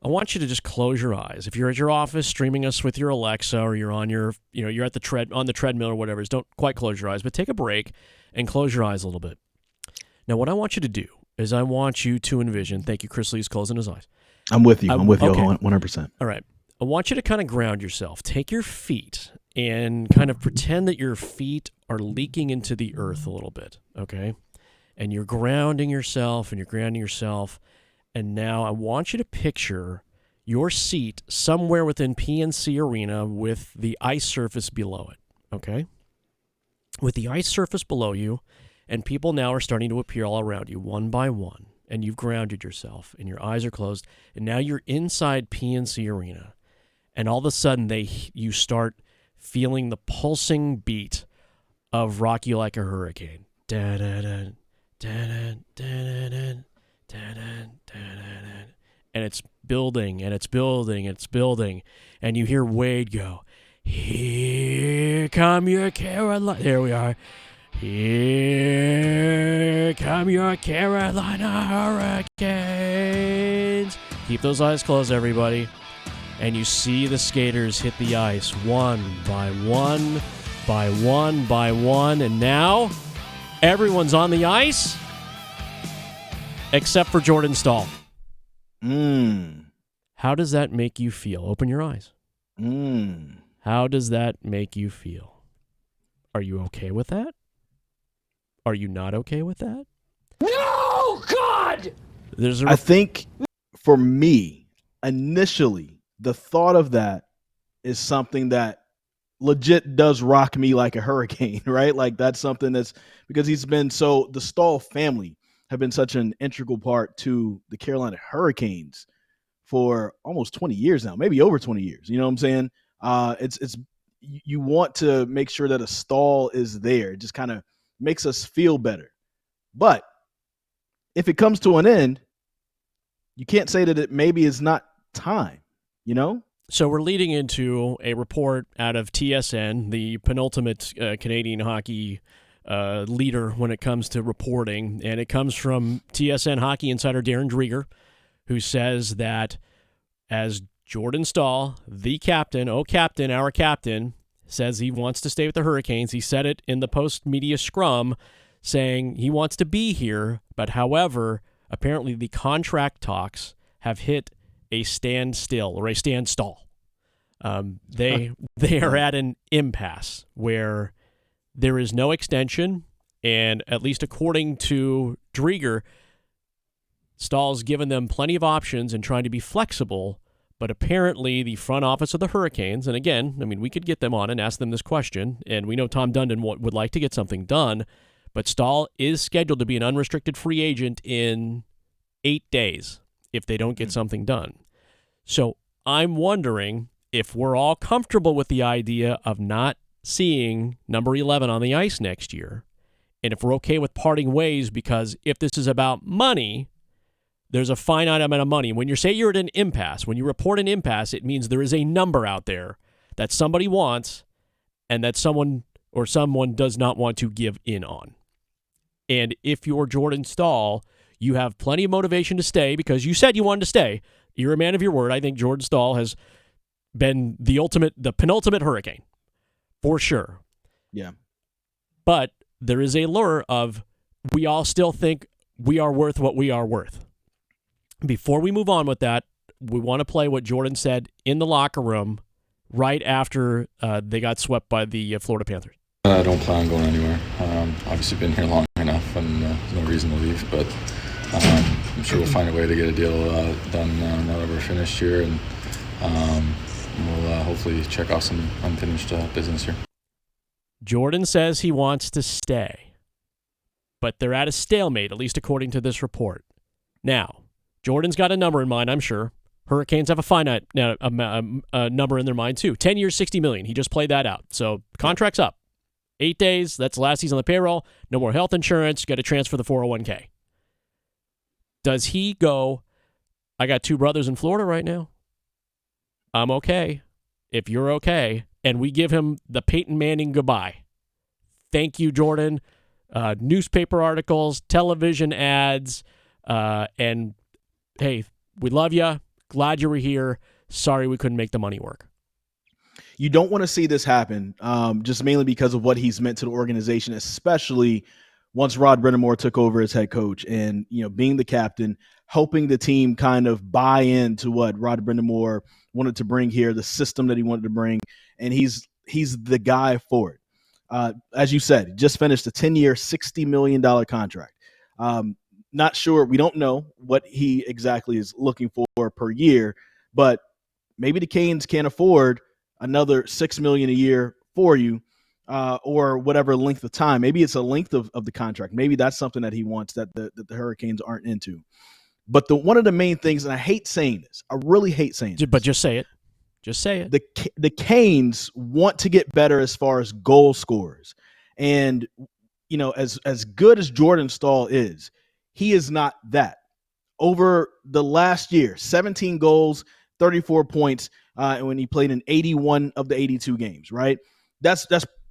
I want you to just close your eyes. If you're at your office streaming us with your Alexa, or you're on your, you're at on the treadmill or whatever, don't quite close your eyes, but take a break and close your eyes a little bit. Now, what I want you to do is I want you to envision. Thank you, Chris Lee's closing his eyes. I'm with you. I'm with you okay. 100%. All right. I want you to kind of ground yourself. Take your feet and kind of pretend that your feet are leaking into the earth a little bit, okay? And you're grounding yourself, and now I want you to picture your seat somewhere within PNC Arena with the ice surface below it, okay? With the ice surface below you, and people now are starting to appear all around you, one by one, and you've grounded yourself, and your eyes are closed, and now you're inside PNC Arena, and all of a sudden you start feeling the pulsing beat of Rock You Like a Hurricane. Da-da-da, da-da, da-da-da, da-da, da-da-da. And it's building, and it's building, and it's building, and you hear Wade go, "Here come your Carolina." There we are. "Here come your Carolina Hurricanes." Keep those eyes closed, everybody. And you see the skaters hit the ice one by one, by one, by one. And now everyone's on the ice except for Jordan Staal. How does that make you feel? Open your eyes. How does that make you feel? Are you okay with that? Are you not okay with that? No, God! I think for me, initially, the thought of that is something that legit does rock me like a hurricane, right? Like that's something that's because the Staal family have been such an integral part to the Carolina Hurricanes for almost 20 years now, maybe over 20 years. You know what I'm saying? You want to make sure that a Staal is there. It just kind of makes us feel better. But if it comes to an end, you can't say that it maybe is not time, you know? So we're leading into a report out of TSN, the penultimate Canadian hockey leader when it comes to reporting, and it comes from TSN hockey insider Darren Dreger, who says that as Jordan Staal, the captain, our captain, says he wants to stay with the Hurricanes. He said it in the post-media scrum, saying he wants to be here, but however, apparently the contract talks have hit a standstill or a standstall. They are at an impasse where there is no extension, and at least according to Dreger, Staal's given them plenty of options and trying to be flexible, but apparently the front office of the Hurricanes, and again, I mean, we could get them on and ask them this question, and we know Tom Dundon would like to get something done, but Staal is scheduled to be an unrestricted free agent in 8 days if they don't get something done. So I'm wondering if we're all comfortable with the idea of not seeing number 11 on the ice next year, and if we're okay with parting ways, because if this is about money, there's a finite amount of money. When you say you're at an impasse, when you report an impasse, it means there is a number out there that somebody wants and that someone does not want to give in on. And if you're Jordan Staal, you have plenty of motivation to stay because you said you wanted to stay. You're a man of your word. I think Jordan Staal has been the penultimate Hurricane, for sure. Yeah. But there is a lure of we all still think we are worth what we are worth. Before we move on with that, we want to play what Jordan said in the locker room right after they got swept by the Florida Panthers. I don't plan on going anywhere. Obviously been here long enough and there's no reason to leave, but I'm sure we'll find a way to get a deal done now that we're finished here, and we'll hopefully check off some unfinished business here. Jordan says he wants to stay, but they're at a stalemate, at least according to this report. Now, Jordan's got a number in mind, I'm sure. Hurricanes have a finite number in their mind, too. 10 years, $60 million. He just played that out. So, contract's up. 8 days, that's the last season on the payroll. No more health insurance. Got to transfer the 401k. Does he go, I got two brothers in Florida right now. I'm okay. If you're okay. And we give him the Peyton Manning goodbye. Thank you, Jordan. Newspaper articles, television ads, and hey, we love you. Glad you were here. Sorry we couldn't make the money work. You don't want to see this happen, just mainly because of what he's meant to the organization, especially once Rod Brind'Amour took over as head coach and, being the captain, helping the team kind of buy into what Rod Brind'Amour wanted to bring here, the system that he wanted to bring, and he's the guy for it. As you said, he just finished a 10-year, $60 million contract. Not sure. We don't know what he exactly is looking for per year, but maybe the Canes can't afford another $6 million a year for you, or whatever length of time. Maybe it's a length of the contract. Maybe that's something that he wants that the Hurricanes aren't into. But one of the main things, and I hate saying this, I really hate saying this, but just say it. Just say it. The Canes want to get better as far as goal scorers. And, as good as Jordan Staal is, he is not that. Over the last year, 17 goals, 34 points, when he played in 81 of the 82 games, right? That's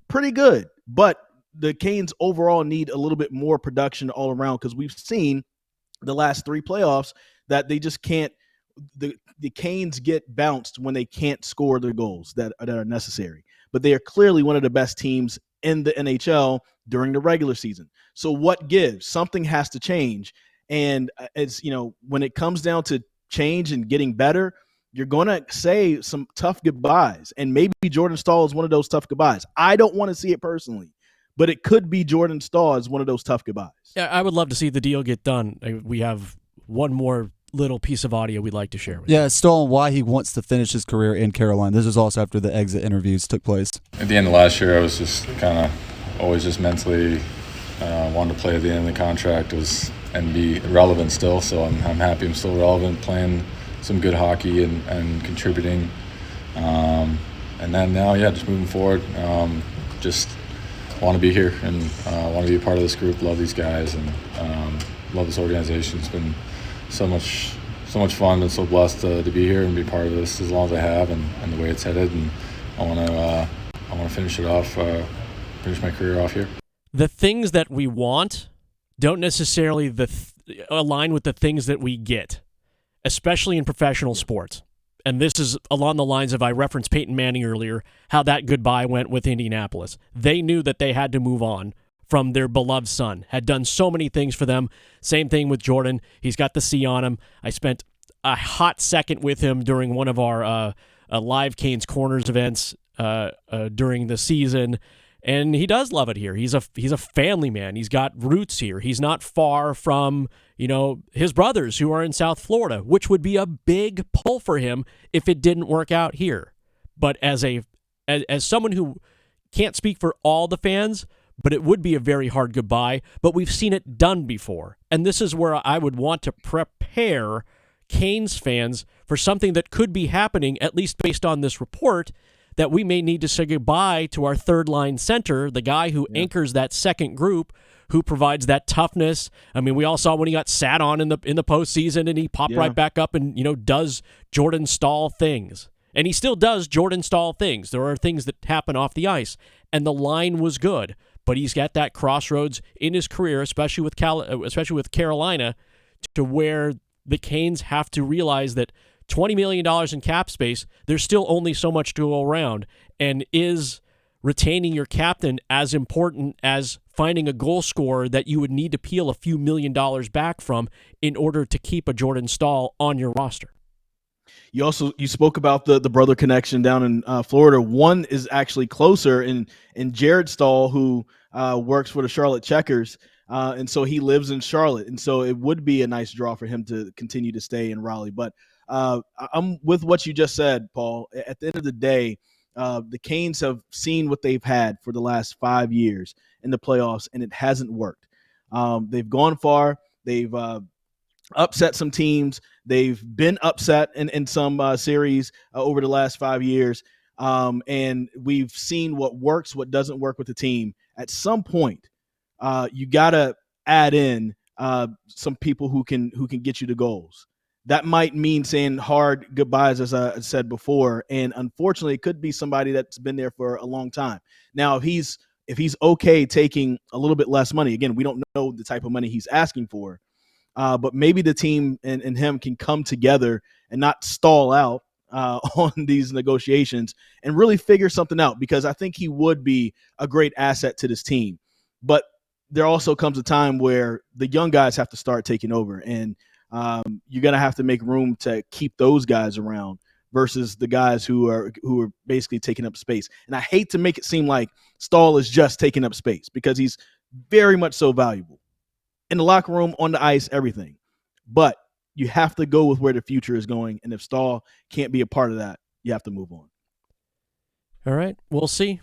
pretty good. But the Canes overall need a little bit more production all around, because we've seen the last 3 playoffs that they just can't. The Canes get bounced when they can't score their goals that are necessary. But they are clearly one of the best teams in the NHL during the regular season. So what gives? Something has to change. And when it comes down to change and getting better, you're going to say some tough goodbyes. And maybe Jordan Staal is one of those tough goodbyes. I don't want to see it personally, but it could be Jordan Staal as one of those tough goodbyes. Yeah, I would love to see the deal get done. We have one more little piece of audio we'd like to share with you. Yeah, Staal, why he wants to finish his career in Carolina. This is also after the exit interviews took place. At the end of last year, I was just kind of always just mentally wanted to play at the end of the contract and be relevant still. So I'm happy I'm still relevant, playing some good hockey and contributing. And then now, just moving forward, just want to be here and want to be a part of this group. Love these guys and love this organization. It's been so much fun and so blessed to be here and be part of this as long as I have and the way it's headed. And I want to finish it off, finish my career off here. The things that we want don't necessarily align with the things that we get, especially in professional sports. And this is along the lines of, I referenced Peyton Manning earlier, how that goodbye went with Indianapolis. They knew that they had to move on from their beloved son, had done so many things for them. Same thing with Jordan. He's got the C on him. I spent a hot second with him during one of our live Canes Corners events during the season. And he does love it here. He's a family man. He's got roots here. He's not far from, his brothers who are in South Florida, which would be a big pull for him if it didn't work out here. But as someone who can't speak for all the fans, but it would be a very hard goodbye. But we've seen it done before. And this is where I would want to prepare Canes fans for something that could be happening, at least based on this report, that we may need to say goodbye to our third-line center, the guy who anchors that second group, who provides that toughness. I mean, we all saw when he got sat on in the postseason, and he popped right back up and does Jordan Staal things, and he still does Jordan Staal things. There are things that happen off the ice, and the line was good, but he's got that crossroads in his career, especially with Carolina, to where the Canes have to realize that $20 million in cap space, there's still only so much to go around. And is retaining your captain as important as finding a goal scorer that you would need to peel a few $1 million back from in order to keep a Jordan Staal on your roster? You spoke about the brother connection down in Florida. One is actually closer in Jared Staal, who works for the Charlotte Checkers. And so he lives in Charlotte. And so it would be a nice draw for him to continue to stay in Raleigh. But I'm with what you just said, Paul. At the end of the day, the Canes have seen what they've had for the last 5 years in the playoffs, and it hasn't worked. They've gone far. They've upset some teams. They've been upset in some series over the last 5 years. And we've seen what works, what doesn't work with the team. At some point, you got to add in some people who can get you the goals. That might mean saying hard goodbyes, as I said before. And unfortunately, it could be somebody that's been there for a long time. Now, if he's okay taking a little bit less money, again, we don't know the type of money he's asking for. But maybe the team and him can come together and not stall out on these negotiations and really figure something out, because I think he would be a great asset to this team. But there also comes a time where the young guys have to start taking over, and you're going to have to make room to keep those guys around versus the guys who are basically taking up space. And I hate to make it seem like Staal is just taking up space, because he's very much so valuable in the locker room, on the ice, everything. But you have to go with where the future is going. And if Staal can't be a part of that, you have to move on. All right. We'll see.